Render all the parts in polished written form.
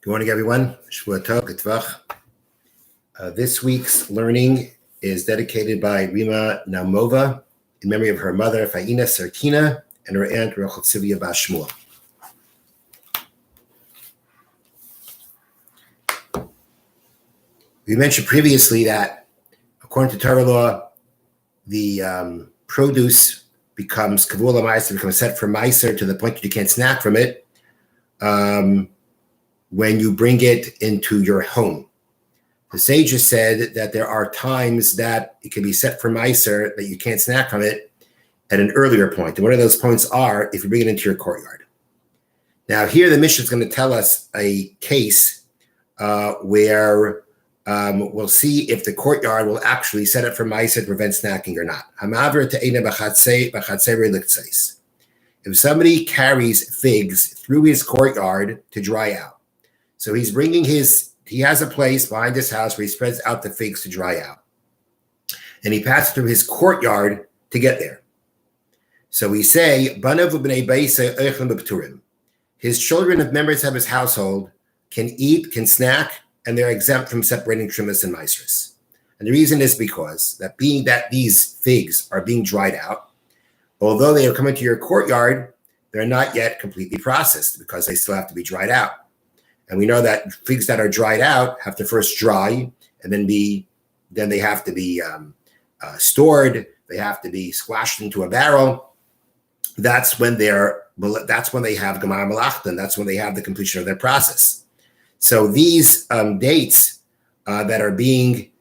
Good morning, everyone. Shvua Tov, G'tvach. This week's learning is dedicated by Rima Naumova in memory of her mother, Faina Sertina, and her aunt, Rachel Tzivia Bas Shmuel. We mentioned previously that, according to Torah law, the produce becomes kavula meiser, becomes set for meiser to the point that you can't snack from it when you bring it into your home. The sages said that there are times that it can be set for meiser that you can't snack from it at an earlier point. And one of those points are if you bring it into your courtyard. Now here the Mishna is going to tell us a case where we'll see if the courtyard will actually set it for meiser to prevent snacking or not. If somebody carries figs through his courtyard to dry out, so he has a place behind his house where he spreads out the figs to dry out. And he passes through his courtyard to get there. So we say, his children, if members of his household, can eat, can snack, and they're exempt from separating trimas and maisris. And the reason is because that being that these figs are being dried out, although they are coming to your courtyard, they're not yet completely processed because they still have to be dried out. And we know that figs that are dried out have to first dry, and then they have to be stored. They have to be squashed into a barrel. That's when they have Gemar Malachtan. That's when they have the completion of their process. So these dates that are being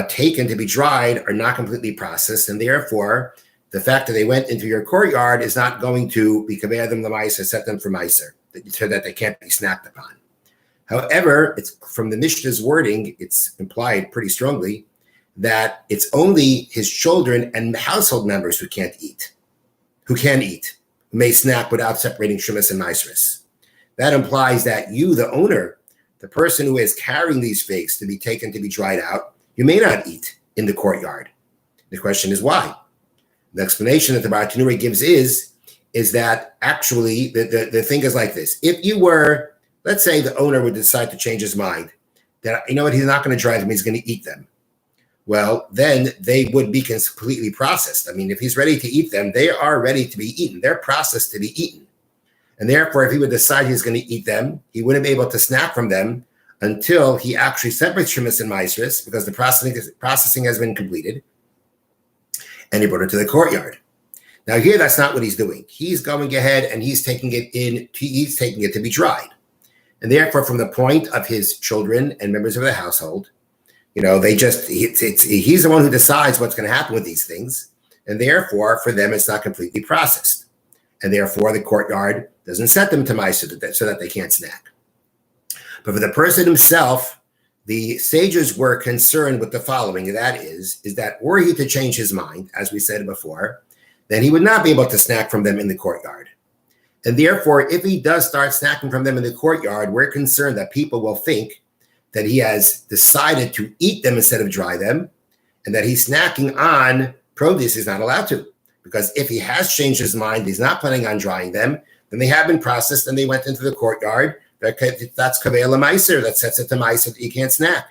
taken to be dried are not completely processed, and therefore the fact that they went into your courtyard is not going to be kaveya them l'maiser, set them for meiser, so that they can't be snacked upon. However, it's from the Mishna's wording, it's implied pretty strongly that it's only his children and household members who can eat, who may snack without separating shumas and maisris. That implies that you, the owner, the person who is carrying these figs to be taken to be dried out, you may not eat in the courtyard. The question is why? The explanation that the Baratanuri gives is that actually the thing is like this. If you were, let's say the owner would decide to change his mind, that, you know what, he's not going to dry them, he's going to eat them. Well, then they would be completely processed. I mean, if he's ready to eat them, they are ready to be eaten. They're processed to be eaten. And therefore, if he would decide he's going to eat them, he wouldn't be able to snack from them until he actually separates shumas and maisris, because the processing has been completed, and he brought it to the courtyard. Now here, that's not what he's doing. He's going ahead and he's taking it to be dried. And therefore, from the point of his children and members of the household, he's the one who decides what's going to happen with these things. And therefore, for them, it's not completely processed. And therefore, the courtyard doesn't set them to mice so that they can't snack. But for the person himself, the sages were concerned with the following. And that is that were he to change his mind, as we said before, then he would not be able to snack from them in the courtyard. And therefore, if he does start snacking from them in the courtyard, we're concerned that people will think that he has decided to eat them instead of dry them, and that he's snacking on produce he's not allowed to. Because if he has changed his mind, he's not planning on drying them, then they have been processed and they went into the courtyard. That's kaveya l'maiser, that sets it to maiser that you can't snack.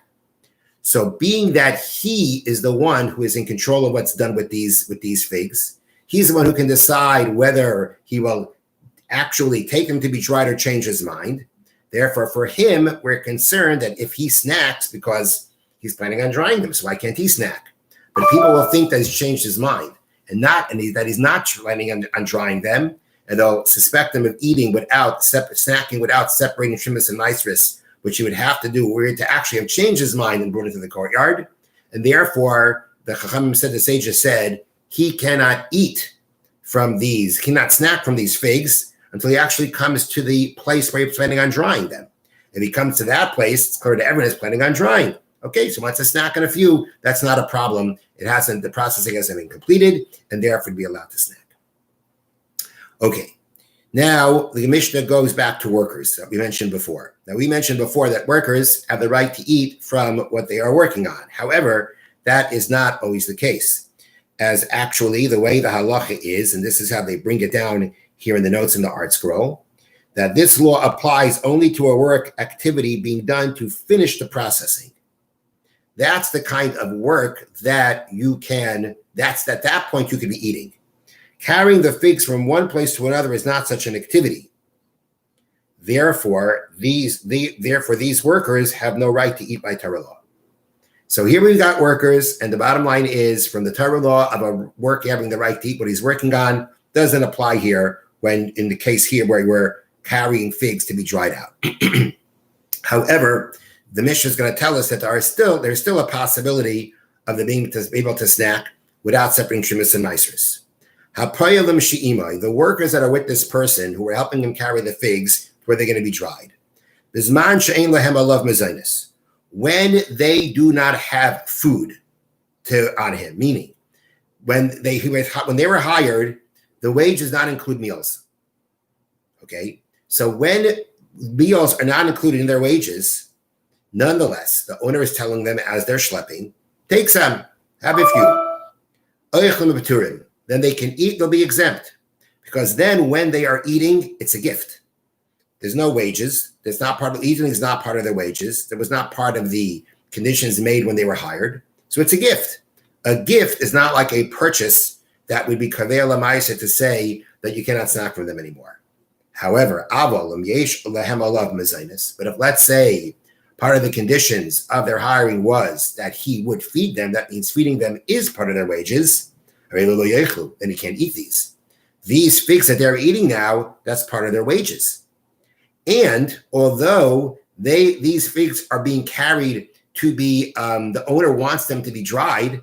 So being that he is the one who is in control of what's done with these figs, he's the one who can decide whether he will actually take him to be dried or change his mind. Therefore, for him, we're concerned that if he snacks, because he's planning on drying them, so why can't he snack? But people will think that he's changed his mind and that he's not planning on drying them, and they'll suspect him of eating snacking without separating shumas and maisris, which he would have to do were to actually have changed his mind and brought it to the courtyard. And therefore, the Chachamim said, the sages said, he cannot eat from these, cannot snack from these figs until he actually comes to the place where he's planning on drying them. If he comes to that place, it's clear to everyone is planning on drying. Okay, so once a snack and a few, that's not a problem. The processing hasn't been completed, and therefore be allowed to snack. Okay, now the Mishnah goes back to workers that we mentioned before. Now we mentioned before that workers have the right to eat from what they are working on. However, that is not always the case. As actually the way the halacha is, and this is how they bring it down here in the notes in the art scroll, that this law applies only to a work activity being done to finish the processing. That's the kind of work that you can, that's at that point you could be eating. Carrying the figs from one place to another is not such an activity. Therefore, these workers have no right to eat by Torah law. So here we've got workers, and the bottom line is, from the Torah law of a worker having the right to eat what he's working on, doesn't apply here when, in the case here where we're carrying figs to be dried out. However, the Mishna is going to tell us that there's still a possibility of them being able to snack without separating Shemis and Maasros. Hapoyalim she'imai, the workers that are with this person who are helping him carry the figs, where they're going to be dried. Bizman she'ein lahem alav mezainis, when they do not have food on him, meaning when they were hired, the wage does not include meals. Okay, so when meals are not included in their wages, nonetheless, the owner is telling them as they're schlepping, take some, have a few. Then they can eat, they'll be exempt. Because then when they are eating, it's a gift. There's no wages. Eating is not part of their wages. That was not part of the conditions made when they were hired. So it's a gift. A gift is not like a purchase that would be kaveh lamaisa to say that you cannot snack from them anymore. However, but if, let's say, part of the conditions of their hiring was that he would feed them, that means feeding them is part of their wages, then he can't eat these. These figs that they're eating now, that's part of their wages. And although these figs are being carried to be, the owner wants them to be dried,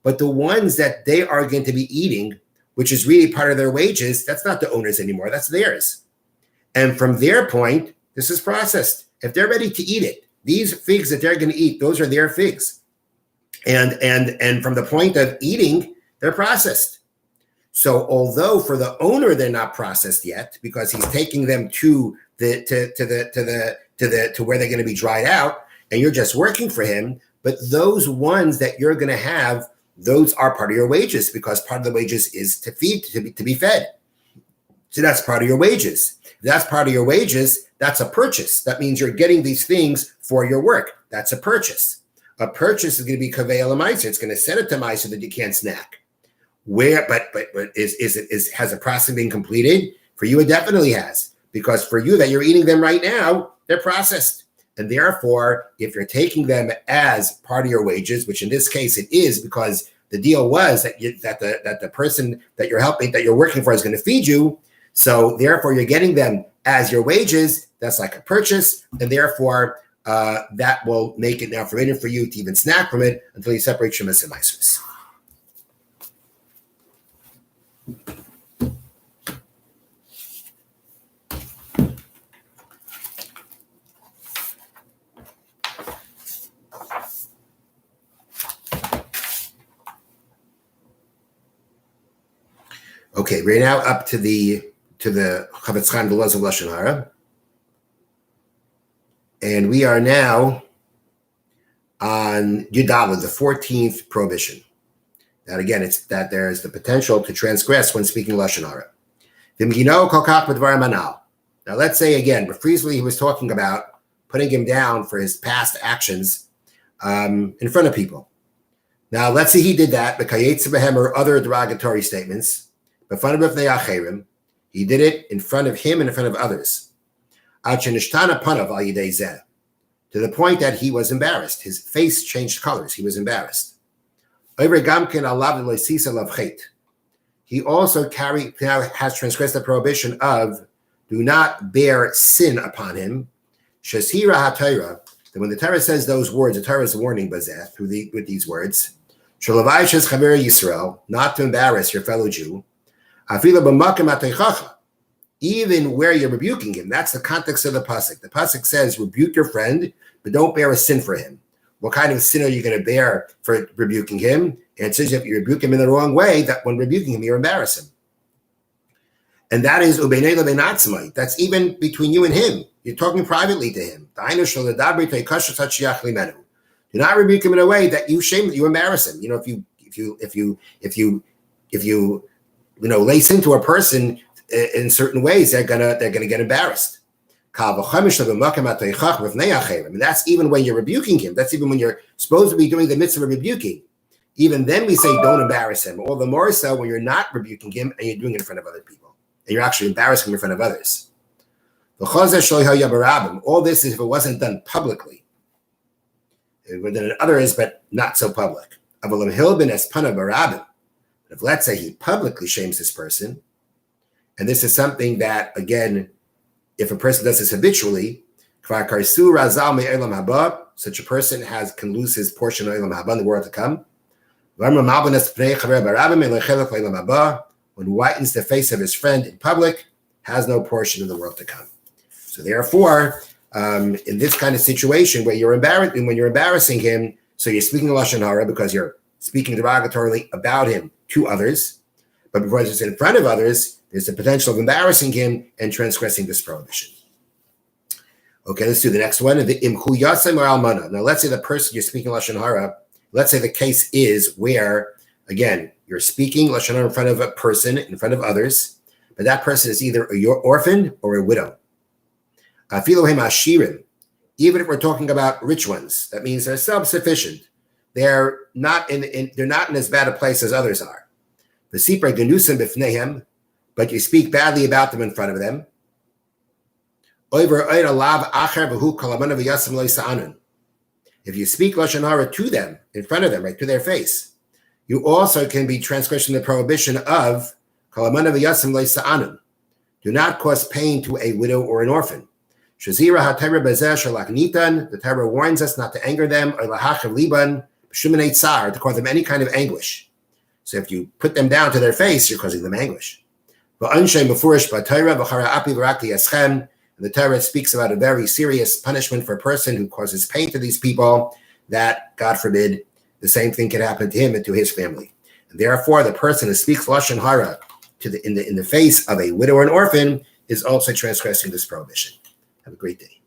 but the ones that they are going to be eating, which is really part of their wages, that's not the owner's anymore, that's theirs. And from their point, this is processed. If they're ready to eat it, these figs that they're going to eat, those are their figs. And from the point of eating, they're processed. So although for the owner they're not processed yet because he's taking them to where they're going to be dried out, and you're just working for him, but those ones that you're going to have, those are part of your wages because part of the wages is to feed, to be fed. So that's part of your wages. If that's part of your wages, that's a purchase. That means you're getting these things for your work. That's a purchase. A purchase is going to be kaveh l'maisa. It's going to set it to maisa that you can't snack. Where, but has a process been completed? For you, it definitely has, because for you that you're eating them right now, they're processed, and therefore, if you're taking them as part of your wages, which in this case it is, because the deal was that the person that you're helping, that you're working for, is going to feed you, so therefore you're getting them as your wages. That's like a purchase, and therefore that will make it now forbidden for you to even snack from it until you separate Shemis and Maasros. Okay, we're now up to the Chavetz Chaim, the laws of Lashon Harah, and we are now on Yudalad, the 14th prohibition. That again, it's that there is the potential to transgress when speaking Lashon Harah. Now, let's say again, but previously he was talking about putting him down for his past actions in front of people. Now, let's say he did that, or other derogatory statements. He did it in front of him and in front of others. To the point that he was embarrassed. His face changed colors. He was embarrassed. He also has transgressed the prohibition of do not bear sin upon him. That when the Torah says those words, the Torah is warning with these words. Not to embarrass your fellow Jew. Even where you're rebuking him. That's the context of the pasuk. The pasuk says, rebuke your friend, but don't bear a sin for him. What kind of sin are you going to bear for rebuking him? And it says if you rebuke him in the wrong way, that when rebuking him, you embarrass him. And that is ubeinei lebeinatzmai. That's even between you and him. You're talking privately to him. Do not rebuke him in a way that you shame, that you embarrass him. You know, if you lace into a person in certain ways, they're gonna get embarrassed. And that's even when you're rebuking him. That's even when you're supposed to be doing the mitzvah of rebuking. Even then we say don't embarrass him. All the more so when you're not rebuking him and you're doing it in front of other people. And you're actually embarrassing him in front of others. All this is if it wasn't done publicly. It would have done in others, but not so public. If let's say he publicly shames this person, and this is something that, again, if a person does this habitually, such a person can lose his portion of Olam Haba in the world to come. When he whitens the face of his friend in public, has no portion in the world to come. So therefore, in this kind of situation where when you're embarrassing him, so you're speaking Lashon Harah because you're speaking derogatorily about him to others, but because it's in front of others, there's the potential of embarrassing him and transgressing this prohibition. Okay, let's do the next one. Now, let's say the person you're speaking Lashon Harah, let's say the case is where, again, you're speaking Lashon Harah in front of a person, in front of others, but that person is either an orphan or a widow. Even if we're talking about rich ones, that means they're self-sufficient. They're not in as bad a place as others are. But you speak badly about them in front of them. If you speak Lashon Harah to them, in front of them, right to their face, you also can be transgressing the prohibition of do not cause pain to a widow or an orphan. The Torah warns us not to anger them, or to cause them any kind of anguish. So if you put them down to their face, you're causing them anguish. And the Torah speaks about a very serious punishment for a person who causes pain to these people, that, God forbid, the same thing can happen to him and to his family. And therefore, the person who speaks Lashon Harah in the face of a widow or an orphan is also transgressing this prohibition. Have a great day.